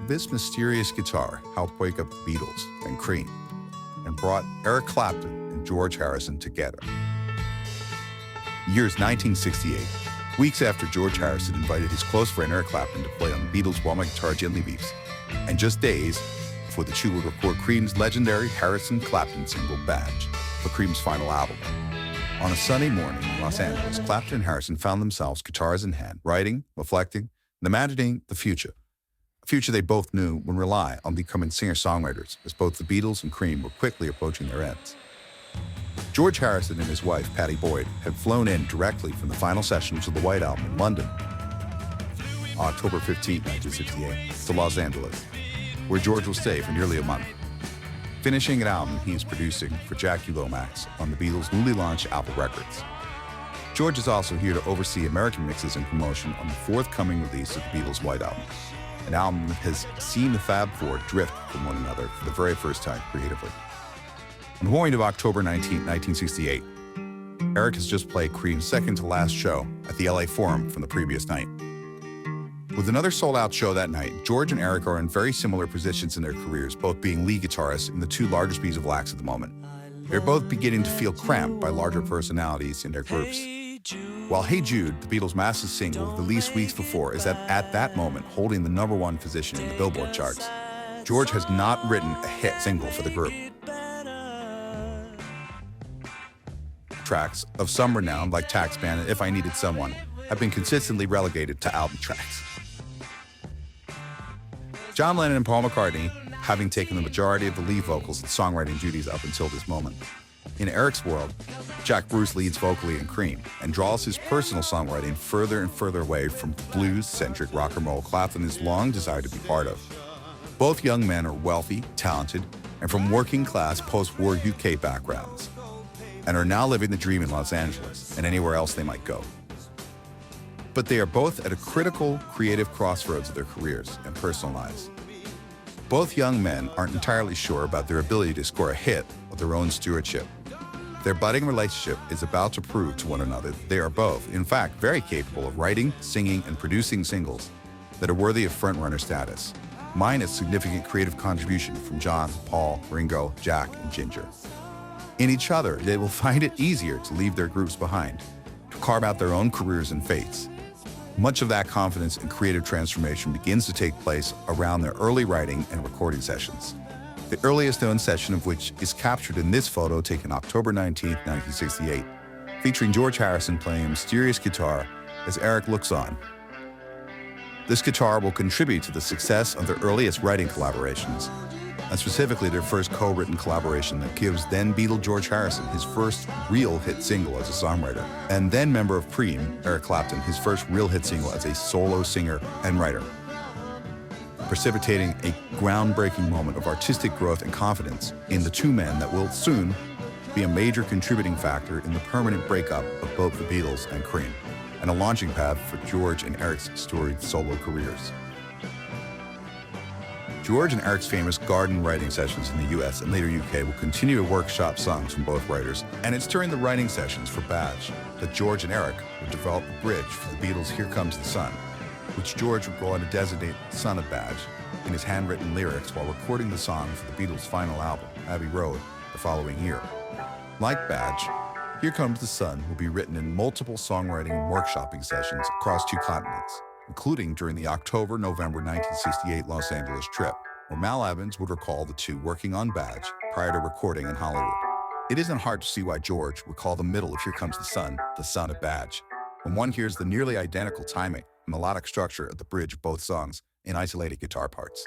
this mysterious guitar helped wake up the Beatles and Cream and brought Eric Clapton and George Harrison together. Year's 1968, weeks after George Harrison invited his close friend Eric Clapton to play on the Beatles' While My Guitar Gently Weeps, and just days before the two would record Cream's legendary Harrison-Clapton single Badge for Cream's final album. On a sunny morning in Los Angeles, Clapton and Harrison found themselves guitars in hand, writing, reflecting, and imagining the future. A future they both knew would rely on becoming singer-songwriters, as both the Beatles and Cream were quickly approaching their ends. George Harrison and his wife, Pattie Boyd, had flown in directly from the final sessions of the White Album in London on October 15, 1968, to Los Angeles, where George will stay for nearly a month, finishing an album he is producing for Jackie Lomax on the Beatles' newly launched Apple Records. George is also here to oversee American mixes and promotion on the forthcoming release of the Beatles' White Album, an album that has seen the Fab Four drift from one another for the very first time creatively. On the morning of October 19, 1968, Eric has just played Cream's second-to-last show at the LA Forum from the previous night. With another sold-out show that night, George and Eric are in very similar positions in their careers, both being lead guitarists in the two largest musical acts at the moment. They're both beginning to feel cramped by larger personalities in their groups. While Hey Jude, the Beatles' massive single released weeks before, is at that moment holding the #1 position in the Billboard charts, George has not written a hit single for the group. Tracks of some renown, like Taxman and If I Needed Someone, have been consistently relegated to album tracks. John Lennon and Paul McCartney having taken the majority of the lead vocals and songwriting duties up until this moment. In Eric's world, Jack Bruce leads vocally in Cream and draws his personal songwriting further and further away from the blues-centric rock and roll Clapton has long desired to be part of. Both young men are wealthy, talented, and from working-class post-war UK backgrounds, and are now living the dream in Los Angeles and anywhere else they might go. But they are both at a critical creative crossroads of their careers and personal lives. Both young men aren't entirely sure about their ability to score a hit of their own stewardship. Their budding relationship is about to prove to one another that they are both, in fact, very capable of writing, singing, and producing singles that are worthy of frontrunner status, minus significant creative contribution from John, Paul, Ringo, Jack, and Ginger. In each other, they will find it easier to leave their groups behind, to carve out their own careers and fates. Much of that confidence and creative transformation begins to take place around their early writing and recording sessions, the earliest known session of which is captured in this photo taken October 19, 1968, featuring George Harrison playing a mysterious guitar as Eric looks on. This guitar will contribute to the success of their earliest writing collaborations, and specifically their first co-written collaboration that gives then Beatle George Harrison his first real hit single as a songwriter, and then member of Cream, Eric Clapton, his first real hit single as a solo singer and writer, precipitating a groundbreaking moment of artistic growth and confidence in the two men that will soon be a major contributing factor in the permanent breakup of both the Beatles and Cream, and a launching pad for George and Eric's storied solo careers. George and Eric's famous garden writing sessions in the US and later UK will continue to workshop songs from both writers, and it's during the writing sessions for Badge that George and Eric will develop a bridge for the Beatles' Here Comes the Sun, which George would go on to designate Son of Badge in his handwritten lyrics while recording the song for the Beatles' final album, Abbey Road, the following year. Like Badge, Here Comes the Sun will be written in multiple songwriting and workshopping sessions across two continents, including during the October-November 1968 Los Angeles trip, where Mal Evans would recall the two working on Badge prior to recording in Hollywood. It isn't hard to see why George would call the middle of Here Comes the Son of Badge, when one hears the nearly identical timing and melodic structure of the bridge of both songs in isolated guitar parts.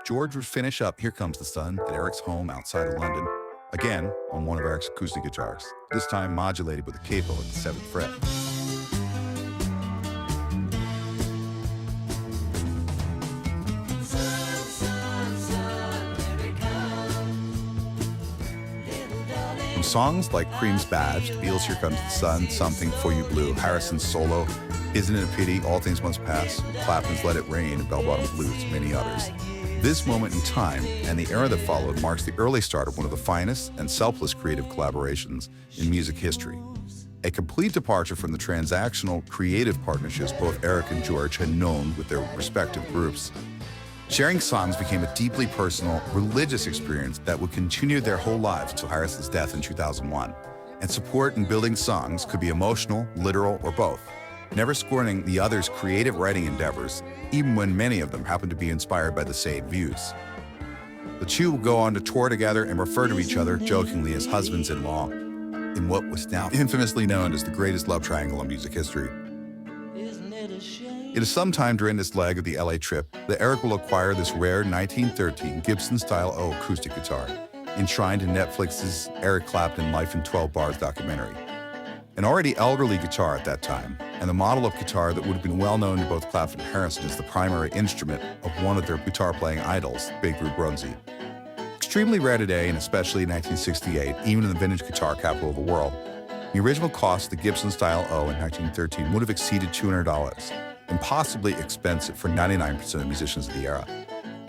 George would finish up Here Comes the Sun at Eric's home outside of London, again on one of Eric's acoustic guitars, this time modulated with a capo at the 7th fret. From songs like Cream's Badge, the Beatles' Here Comes the Sun, Something For You Blue, Harrison's solo, Isn't It a Pity, All Things Must Pass, Clapton's Let It Rain, and Bell Bottom Blues, many others. This moment in time and the era that followed marks the early start of one of the finest and selfless creative collaborations in music history. a complete departure from the transactional creative partnerships both Eric and George had known with their respective groups. Sharing songs became a deeply personal, religious experience that would continue their whole lives until Harrison's death in 2001. And support in building songs could be emotional, literal, or both, never scorning the other's creative writing endeavors, even when many of them happened to be inspired by the same views. The two would go on to tour together and refer to each other jokingly as husbands-in-law, in what was now infamously known as the greatest love triangle in music history. It is sometime during this leg of the LA trip that Eric will acquire this rare 1913 Gibson-style O acoustic guitar, enshrined in Netflix's Eric Clapton Life in 12 Bars documentary. An already elderly guitar at that time, and the model of guitar that would have been well known to both Clapton and Harrison as the primary instrument of one of their guitar-playing idols, Big Blue Brunsey. Extremely rare today, and especially in 1968, even in the vintage guitar capital of the world, the original cost of the Gibson-style O in 1913 would have exceeded $200, impossibly expensive for 99% of musicians of the era.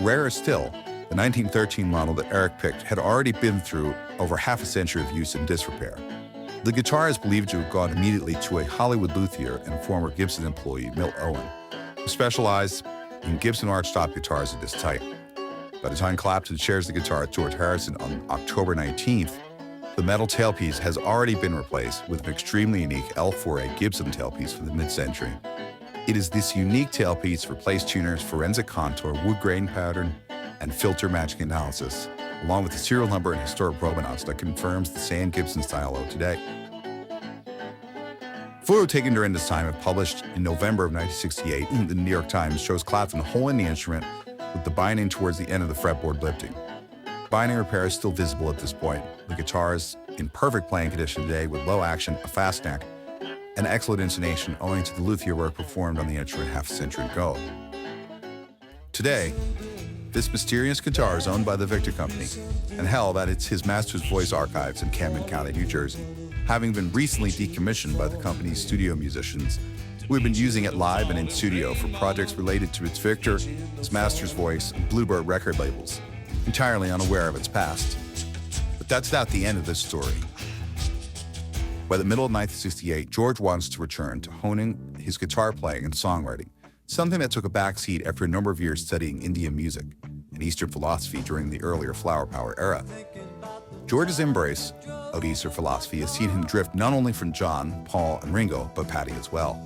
Rarer still, the 1913 model that Eric picked had already been through over half a century of use and disrepair. The guitar is believed to have gone immediately to a Hollywood luthier and former Gibson employee, Milt Owen, who specialized in Gibson archtop guitars of this type. By the time Clapton shares the guitar with George Harrison on October 19th, the metal tailpiece has already been replaced with an extremely unique L4A Gibson tailpiece from the mid-century. It is this unique tailpiece for place tuners, forensic contour, wood grain pattern, and filter matching analysis, along with the serial number and historic provenance that confirms the same Gibson style O today. Photo taken during this time and published in November of 1968 in the New York Times shows Clapton holding the instrument with the binding towards the end of the fretboard lifting. Binding repair is still visible at this point. The guitar is in perfect playing condition today with low action, a fast neck, and excellent intonation owing to the luthier work performed on the instrument half a century ago. Today, this mysterious guitar is owned by the Victor Company and held at His Master's Voice archives in Camden County, New Jersey, having been recently decommissioned by the company's studio musicians who have been using it live and in studio for projects related to its Victor, His Master's Voice, and Bluebird record labels, entirely unaware of its past. But that's not the end of this story. By the middle of 1968, George wants to return to honing his guitar playing and songwriting, something that took a backseat after a number of years studying Indian music and Eastern philosophy during the earlier flower power era. George's embrace of Eastern philosophy has seen him drift not only from John, Paul, and Ringo, but Patty as well.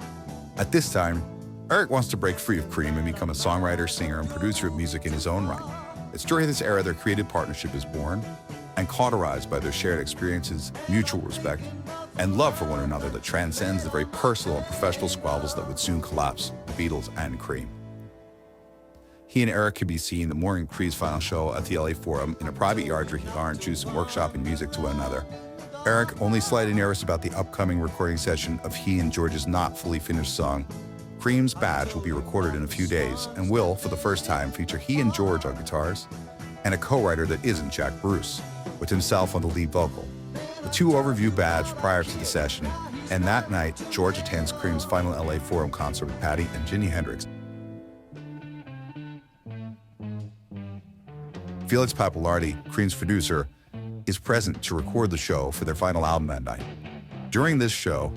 At this time, Eric wants to break free of Cream and become a songwriter, singer, and producer of music in his own right. It's during this era their creative partnership is born and cauterized by their shared experiences, mutual respect, and love for one another that transcends the very personal and professional squabbles that would soon collapse the Beatles and Cream. He and Eric could be seen at Morgan Cree's final show at the LA Forum in a private yard drinking orange juice and workshopping music to one another. Eric only slightly nervous about the upcoming recording session of he and George's not fully finished song. Cream's Badge will be recorded in a few days and will, for the first time, feature he and George on guitars and a co-writer that isn't Jack Bruce, with himself on the lead vocal. The two overview Badge prior to the session, and that night, George attends Cream's final LA Forum concert with Patty and Jimi Hendrix. Felix Pappalardi, Cream's producer, is present to record the show for their final album that night. During this show,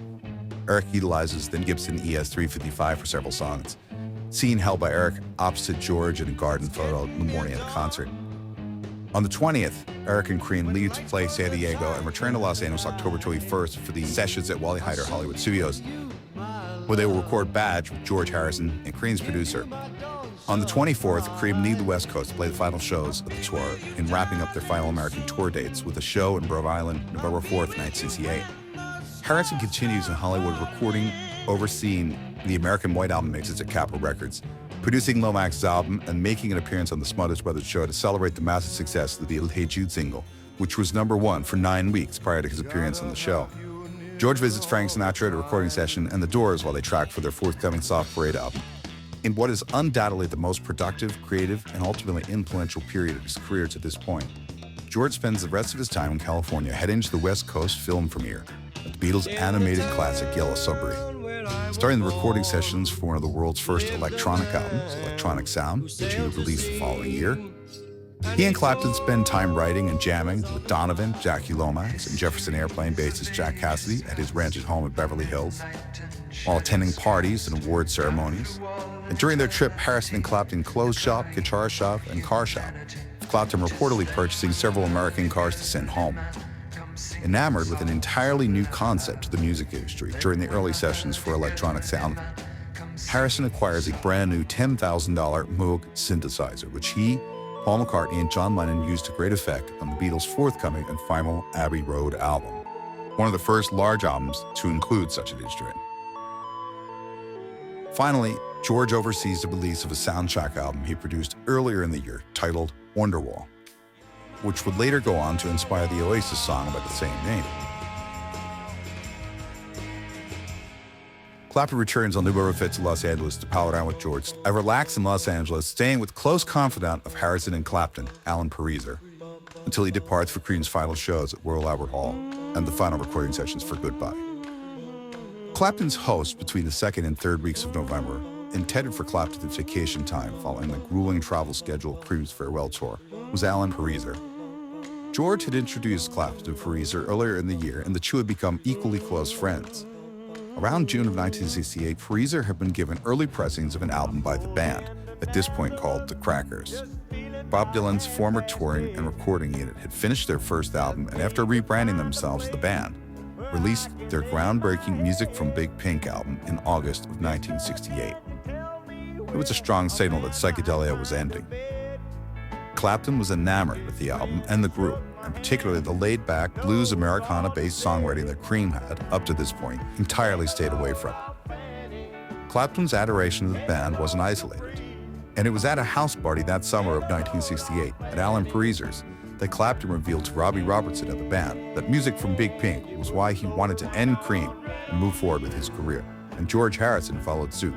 Eric utilizes the Gibson ES-355 for several songs, scene held by Eric opposite George in a garden photo in the morning of the concert. On the 20th, Eric and Cream leave to play San Diego and return to Los Angeles October 21st for the sessions at Wally Heider Hollywood Studios, where they will record Badge with George Harrison and Cream's producer. On the 24th, Cream leave the West Coast to play the final shows of the tour in wrapping up their final American tour dates with a show in Grove Island, November 4th, 1968. Harrison continues in Hollywood recording, overseeing the American White Album mixes at Capitol Records, producing Lomax's album and making an appearance on the Smothers Brothers show to celebrate the massive success of the Hey Jude single, which was #1 for 9 weeks prior to his appearance on the show. George visits Frank Sinatra at a recording session and the Doors while they track for their forthcoming Soft Parade album. In what is undoubtedly the most productive, creative, and ultimately influential period of his career to this point, George spends the rest of his time in California heading to the West Coast film premiere of the Beatles' animated classic Yellow Submarine. Starting the recording sessions for one of the world's first electronic albums, Electronic Sound, which he would release the following year, He and Clapton spend time writing and jamming with Donovan, Jackie Lomax, and Jefferson Airplane bassist Jack Cassidy at his ranch's home in Beverly Hills, while attending parties and award ceremonies. And during their trip, Harrison and Clapton clothes shop, guitar shop, and car shop, with Clapton reportedly purchasing several American cars to send home. Enamored with an entirely new concept to the music industry during the early sessions for electronic sound, Harrison acquires a brand new $10,000 Moog synthesizer, which he, Paul McCartney, and John Lennon used to great effect on the Beatles' forthcoming and final Abbey Road album, one of the first large albums to include such an instrument. Finally, George oversees the release of a soundtrack album he produced earlier in the year titled Wonderwall, which would later go on to inspire the Oasis song by the same name. Clapton returns on numero 5 to Los Angeles to pal around with George, a relax in Los Angeles, staying with close confidant of Harrison and Clapton, Alan Pariser, until he departs for Cream's final shows at Royal Albert Hall and the final recording sessions for Goodbye. Clapton's host between the 2nd and 3rd weeks of November, intended for Clapton's vacation time following the grueling travel schedule of Cream's farewell tour, was Alan Pariser. George had introduced Clapton to Pariser earlier in the year, and the two had become equally close friends. Around June of 1968, Pariser had been given early pressings of an album by the band, at this point called The Crackers. Bob Dylan's former touring and recording unit had finished their first album, and after rebranding themselves the band, released their groundbreaking Music from Big Pink album in August of 1968. It was a strong signal that psychedelia was ending. Clapton was enamored with the album and the group, and particularly the laid-back blues Americana-based songwriting that Cream had, up to this point, entirely stayed away from. Clapton's adoration of the band wasn't isolated, and it was at a house party that summer of 1968 at Alan Pariser's that Clapton revealed to Robbie Robertson of the band that Music from Big Pink was why he wanted to end Cream and move forward with his career, and George Harrison followed suit.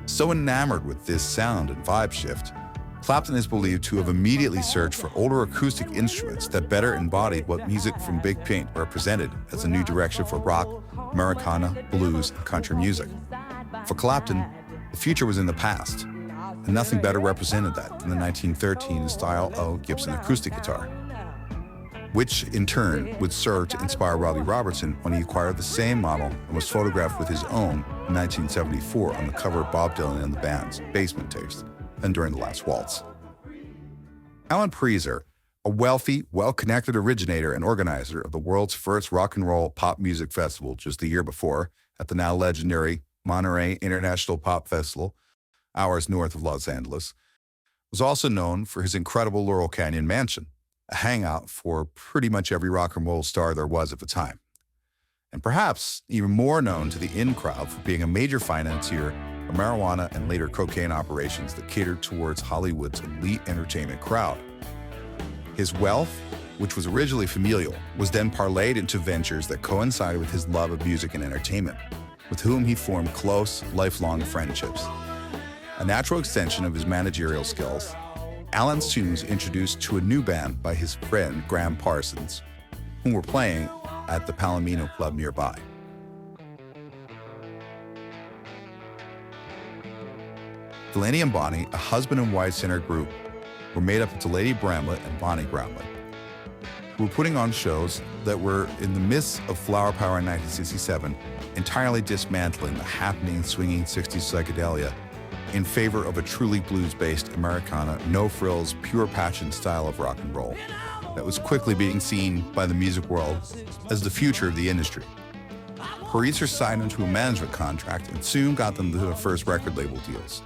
So enamored with this sound and vibe shift, Clapton is believed to have immediately searched for older acoustic instruments that better embodied what Music from Big Pink represented as a new direction for rock, Americana, blues, and country music. For Clapton, the future was in the past, and nothing better represented that than the 1913 style of Gibson acoustic guitar, which in turn would serve to inspire Robbie Robertson when he acquired the same model and was photographed with his own in 1974 on the cover of Bob Dylan and the band's Basement Taste, and during the Last Waltz. Alan Pariser, a wealthy, well-connected originator and organizer of the world's first rock and roll pop music festival just the year before at the now legendary Monterey International Pop Festival, hours north of Los Angeles, was also known for his incredible Laurel Canyon mansion, a hangout for pretty much every rock and roll star there was at the time. And perhaps even more known to the in-crowd for being a major financier of marijuana and later cocaine operations that catered towards Hollywood's elite entertainment crowd. His wealth, which was originally familial, was then parlayed into ventures that coincided with his love of music and entertainment, with whom he formed close, lifelong friendships. A natural extension of his managerial skills, Alan soon was introduced to a new band by his friend Graham Parsons, whom were playing at the Palomino Club nearby. Delaney and Bonnie, a husband and wife-centered group, were made up of Delaney Bramlett and Bonnie Bramlett, who were putting on shows that were in the midst of flower power in 1967, entirely dismantling the happening, swinging 60s psychedelia in favor of a truly blues-based Americana, no-frills, pure passion style of rock and roll that was quickly being seen by the music world as the future of the industry. Pariser signed into a management contract and soon got them to their first record label deals.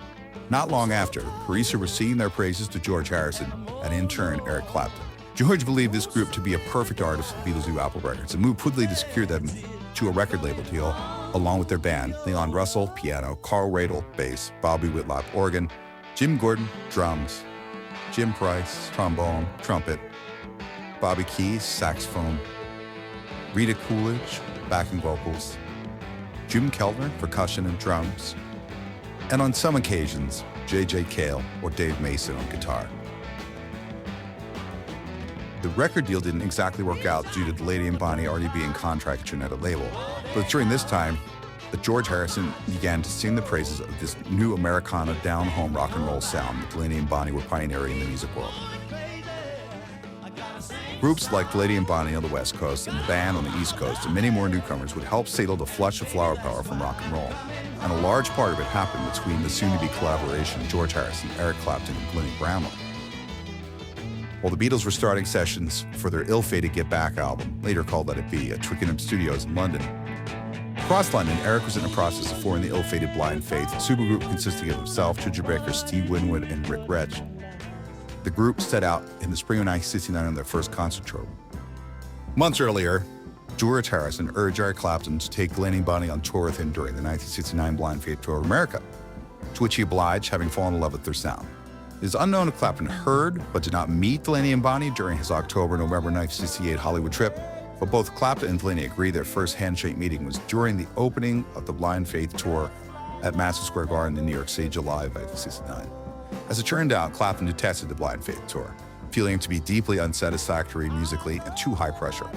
Not long after, Pariser was singing their praises to George Harrison and in turn Eric Clapton. George believed this group to be a perfect artist for the Beatles' new Apple Records and moved quickly to secure them to a record label deal along with their band, Leon Russell, piano, Carl Radle, bass, Bobby Whitlock, organ, Jim Gordon, drums, Jim Price, trombone, trumpet, Bobby Keys, saxophone, Rita Coolidge, backing vocals, Jim Keltner, percussion and drums, and on some occasions, J.J. Cale or Dave Mason on guitar. The record deal didn't exactly work out due to Delaney and Bonnie already being contracted at a label, but during this time that George Harrison began to sing the praises of this new Americana down-home rock and roll sound that Delaney and Bonnie were pioneering in the music world. Groups like Delaney and Bonnie on the West Coast and the band on the East Coast and many more newcomers would help saddle the flush of flower power from rock and roll. And a large part of it happened between the soon-to-be collaboration of George Harrison, Eric Clapton, and Delaney Bramlett. While the Beatles were starting sessions for their ill-fated Get Back album, later called Let It Be, at Twickenham Studios in London. Across London, Eric was in the process of forming the ill-fated Blind Faith, a supergroup consisting of himself, Ginger Baker, Steve Winwood, and Rick Reg. The group set out in the spring of 1969 on their first concert tour. Months earlier, George Harrison urged Eric Clapton to take Delaney and Bonnie on tour with him during the 1969 Blind Faith Tour of America, to which he obliged, having fallen in love with their sound. It is unknown if Clapton heard but did not meet Delaney and Bonnie during his October-November 1968 Hollywood trip, but both Clapton and Delaney agree their first handshake meeting was during the opening of the Blind Faith Tour at Madison Square Garden in New York City, July of 1969. As it turned out, Clapton detested the Blind Faith Tour, feeling it to be deeply unsatisfactory musically and too high pressure.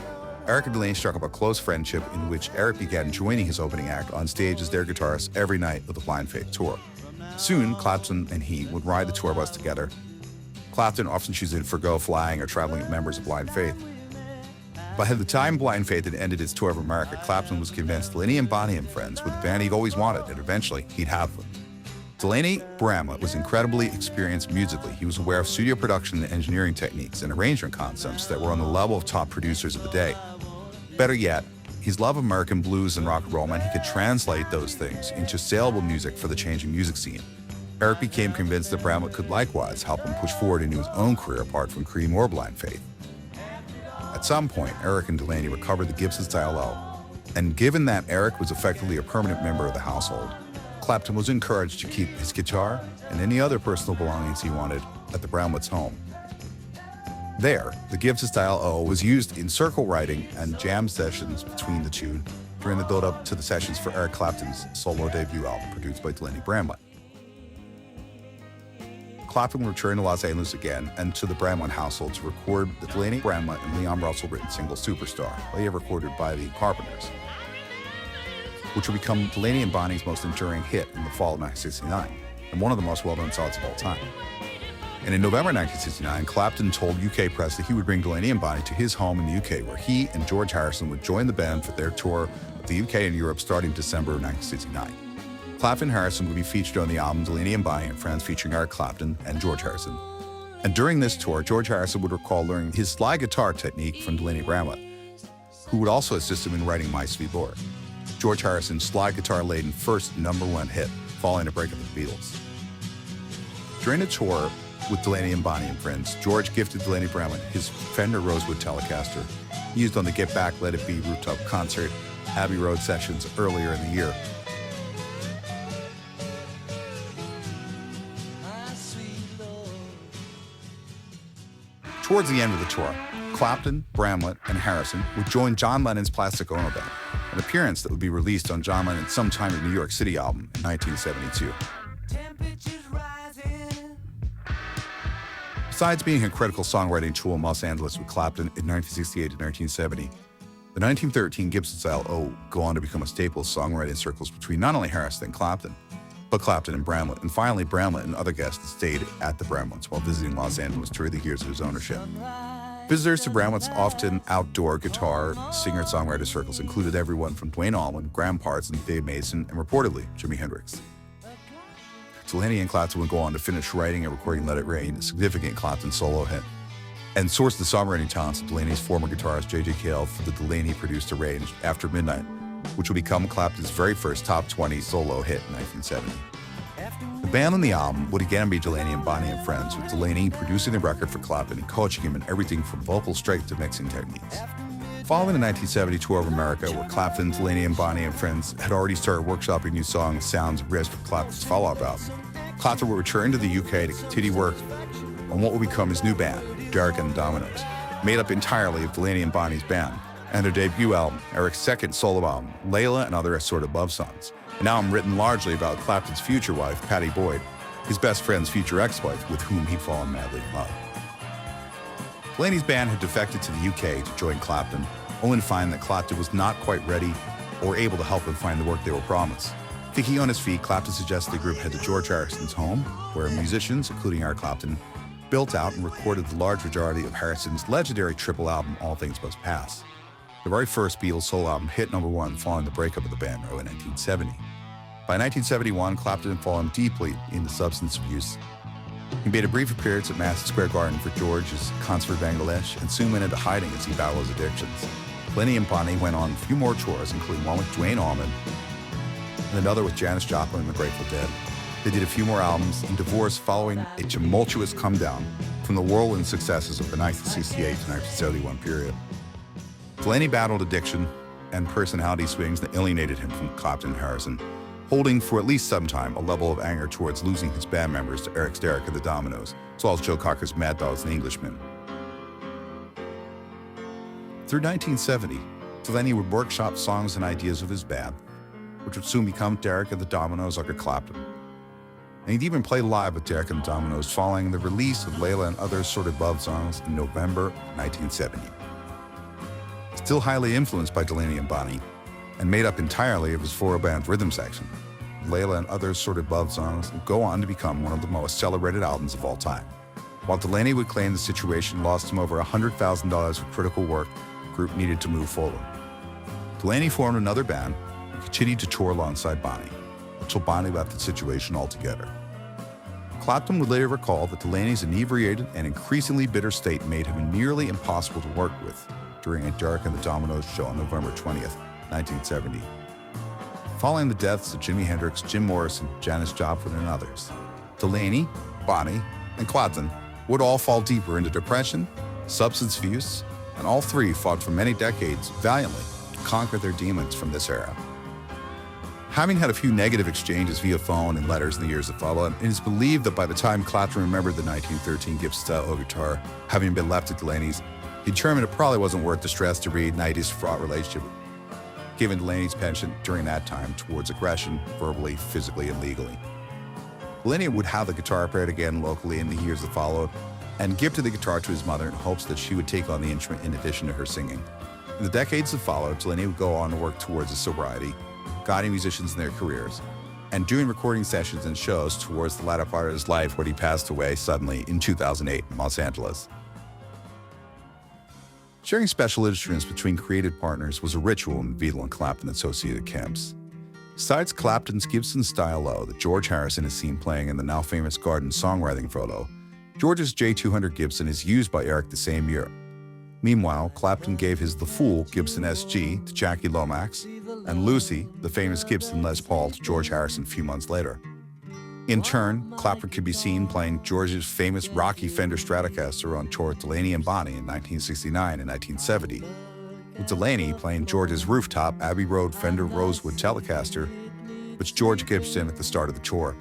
Eric and Delaney struck up a close friendship in which Eric began joining his opening act on stage as their guitarist every night of the Blind Faith Tour. Soon, Clapton and he would ride the tour bus together. Clapton often choosing to forgo flying or traveling with members of Blind Faith. By the time Blind Faith had ended its tour of America, Clapton was convinced Delaney and Bonnie and Friends were the band he'd always wanted, and eventually he'd have them. Delaney Bramlett was incredibly experienced musically. He was aware of studio production and engineering techniques and arrangement concepts that were on the level of top producers of the day. Better yet, his love of American blues and rock and roll meant he could translate those things into saleable music for the changing music scene. Eric became convinced that Bramlett could likewise help him push forward into his own career apart from Cream or Blind Faith. At some point, Eric and Delaney recovered the Gibson Style O, and given that Eric was effectively a permanent member of the household, Clapton was encouraged to keep his guitar and any other personal belongings he wanted at the Bramlett's home. There, the Gibson Style O was used in circle writing and jam sessions between the two during the build-up to the sessions for Eric Clapton's solo debut album produced by Delaney Bramlett. Clapton returned to Los Angeles again and to the Bramlett household to record the Delaney, Bramlett, and Leon Russell written single Superstar, later recorded by the Carpenters, which would become Delaney and Bonnie's most enduring hit in the fall of 1969, and one of the most well-known songs of all time. And in November 1969, Clapton told UK press that he would bring Delaney and Bonnie to his home in the UK, where he and George Harrison would join the band for their tour of the UK and Europe starting December of 1969. Clapton Harrison would be featured on the album Delaney and Bonnie and Friends featuring Eric Clapton and George Harrison. And during this tour, George Harrison would recall learning his slide guitar technique from Delaney Bramlett, who would also assist him in writing My Sweet Lord, George Harrison's slide guitar-laden first #1 hit, following a breakup with the Beatles. During the tour with Delaney and Bonnie and Friends, George gifted Delaney Bramlett his Fender Rosewood Telecaster, used on the Get Back, Let It Be rooftop concert, Abbey Road sessions earlier in the year. Towards the end of the tour, Clapton, Bramlett, and Harrison would join John Lennon's Plastic Ono Band, an appearance that would be released on John Lennon's Sometime in New York City album in 1972. Besides being a critical songwriting tool in Los Angeles with Clapton in 1968 to 1970, the 1913 Gibson Style O would go on to become a staple of songwriting circles between not only Harrison and Clapton, but Clapton and Bramlett, and finally Bramlett and other guests stayed at the Bramletts while visiting Los Angeles during the years of his ownership. Visitors to Bramlett's often outdoor guitar, singer-songwriter circles included everyone from Duane Allman, Graham Parsons, Dave Mason, and reportedly Jimi Hendrix. Delaney and Clapton would go on to finish writing and recording Let It Rain, a significant Clapton solo hit, and sourced the songwriting talents of Delaney's former guitarist J.J. Cale for the Delaney-produced arranged After Midnight, which would become Clapton's very first top 20 solo hit in 1970. The band on the album would again be Delaney and Bonnie and Friends, with Delaney producing the record for Clapton and coaching him in everything from vocal strength to mixing techniques. Following the 1970 tour of America, where Clapton, Delaney and Bonnie and Friends had already started workshopping new songs, sounds, and riffs for Clapton's follow-up album, Clapton would return to the UK to continue work on what would become his new band, Derek and the Dominoes, made up entirely of Delaney and Bonnie's band, and their debut album, Eric's second solo album, Layla and Other Assorted Love Songs, an album written largely about Clapton's future wife, Pattie Boyd, his best friend's future ex-wife, with whom he'd fallen madly in love. Delaney's band had defected to the UK to join Clapton, only to find that Clapton was not quite ready or able to help them find the work they were promised. Thinking on his feet, Clapton suggested the group head to George Harrison's home, where musicians, including Eric Clapton, built out and recorded the large majority of Harrison's legendary triple album, All Things Must Pass, the very first Beatles solo album hit #1 following the breakup of the band in 1970. By 1971, Clapton had fallen deeply into substance abuse. He made a brief appearance at Madison Square Garden for George's concert in Bangladesh and soon went into hiding as he battled his addictions. Delaney and Bonnie went on a few more tours, including one with Duane Allman and another with Janis Joplin and the Grateful Dead. They did a few more albums and divorced following a tumultuous come-down from the whirlwind successes of the 1968 to 1971 period. Delaney battled addiction and personality swings that alienated him from Clapton Harrison, holding for at least some time a level of anger towards losing his band members to Eric's Derek and the Dominoes, as well as Joe Cocker's Mad Dogs and Englishmen. Through 1970, Delaney would workshop songs and ideas of his band, which would soon become Derek and the Dominoes under Clapton. And he'd even play live with Derek and the Dominoes following the release of Layla and Other Sorted Love Songs in November 1970. Still highly influenced by Delaney and Bonnie, and made up entirely of his four-band rhythm section, Layla and Other Sorted Love Songs would go on to become one of the most celebrated albums of all time. While Delaney would claim the situation lost him over $100,000 of critical work, the group needed to move forward. Delaney formed another band and continued to tour alongside Bonnie, until Bonnie left the situation altogether. Clapton would later recall that Delaney's inebriated and increasingly bitter state made him nearly impossible to work with during a Derek and the Dominoes show on November 20th, 1970. Following the deaths of Jimi Hendrix, Jim Morrison, Janis Joplin, and others, Delaney, Bonnie, and Clapton would all fall deeper into depression, substance abuse, and all three fought for many decades valiantly to conquer their demons from this era. Having had a few negative exchanges via phone and letters in the years that followed, it is believed that by the time Clapton remembered the 1913 Gibson-style guitar having been left at Delaney's, he determined it probably wasn't worth the stress to reignite his fraught relationship, given Delaney's penchant during that time towards aggression, verbally, physically, and legally. Delaney would have the guitar repaired again locally in the years that followed, and gifted the guitar to his mother in hopes that she would take on the instrument in addition to her singing. In the decades that followed, Delaney would go on to work towards his sobriety, guiding musicians in their careers, and doing recording sessions and shows towards the latter part of his life when he passed away suddenly in 2008 in Los Angeles. Sharing special instruments between creative partners was a ritual in Beatle and Clapton associated camps. Besides Clapton's Gibson Style-O that George Harrison is seen playing in the now famous Garden songwriting photo, George's J200 Gibson is used by Eric the same year. Meanwhile, Clapton gave his The Fool Gibson SG to Jackie Lomax, and Lucy, the famous Gibson Les Paul, to George Harrison a few months later. In turn, Clapton could be seen playing George's famous Rocky Fender Stratocaster on tour with Delaney and Bonnie in 1969 and 1970, with Delaney playing George's rooftop Abbey Road Fender Rosewood Telecaster, which George Gibson at the start of the tour.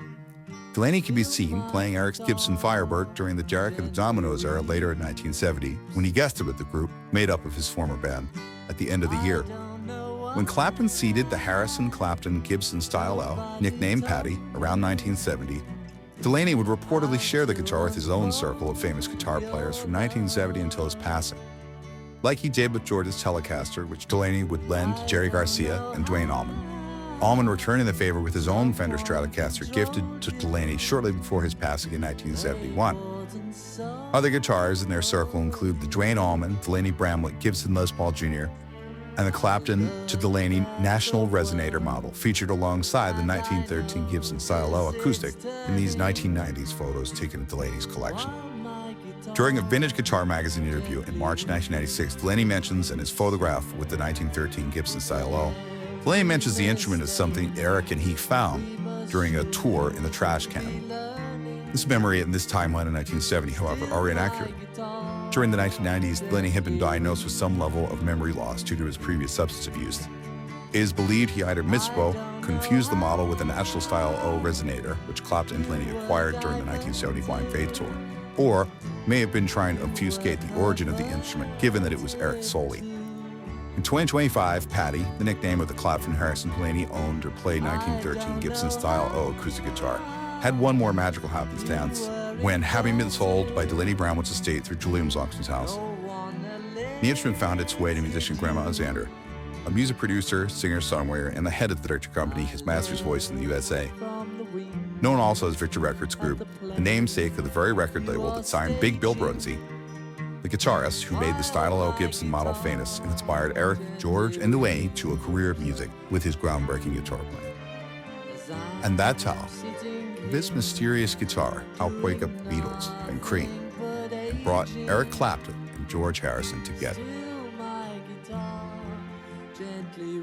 Delaney can be seen playing Eric's Gibson Firebird during the Derek and the Dominoes era later in 1970, when he guested with the group made up of his former band at the end of the year. When Clapton seeded the Harrison-Clapton Gibson Style-O, nicknamed Patty, around 1970, Delaney would reportedly share the guitar with his own circle of famous guitar players from 1970 until his passing, like he did with George's Telecaster, which Delaney would lend to Jerry Garcia and Duane Allman. Allman returning the favor with his own Fender Stratocaster gifted to Delaney shortly before his passing in 1971. Other guitars in their circle include the Duane Allman, Delaney Bramlett, Gibson Les Paul Jr., and the Clapton to Delaney National Resonator model featured alongside the 1913 Gibson Style-O Acoustic in these 1990s photos taken at Delaney's collection. During a Vintage Guitar Magazine interview in March 1996, Delaney mentions in his photograph with the 1913 Gibson Style-O, Delaney mentions the instrument as something Eric and he found during a tour in the trash can. This memory in this timeline in 1970, however, are inaccurate. During the 1990s, Delaney had been diagnosed with some level of memory loss due to his previous substance abuse. It is believed he either misspoke, confused the model with the National Style-O Resonator, which Clapton and Delaney acquired during the 1975 Faith Tour, or may have been trying to obfuscate the origin of the instrument, given that it was Eric solely. In 2025, Patty, the nickname of the Clapton Harrison Delaney owned or played 1913 Gibson Style-O acoustic guitar, had one more magical happenstance when, having been sold by Delaney Bramlett's estate through Julian's Auction's house, the instrument found its way to musician Grandma Alexander, a music producer, singer-songwriter, and the head of the director company, His Master's Voice in the USA. Known also as Victor Records Group, the namesake of the very record label that signed Big Bill Broonzy, the guitarist who made the stylo Gibson model famous and inspired Eric, George, and Delaney to a career of music with his groundbreaking guitar playing. And that's how this mysterious guitar helped wake up the Beatles and Cream and brought Eric Clapton and George Harrison together. Gently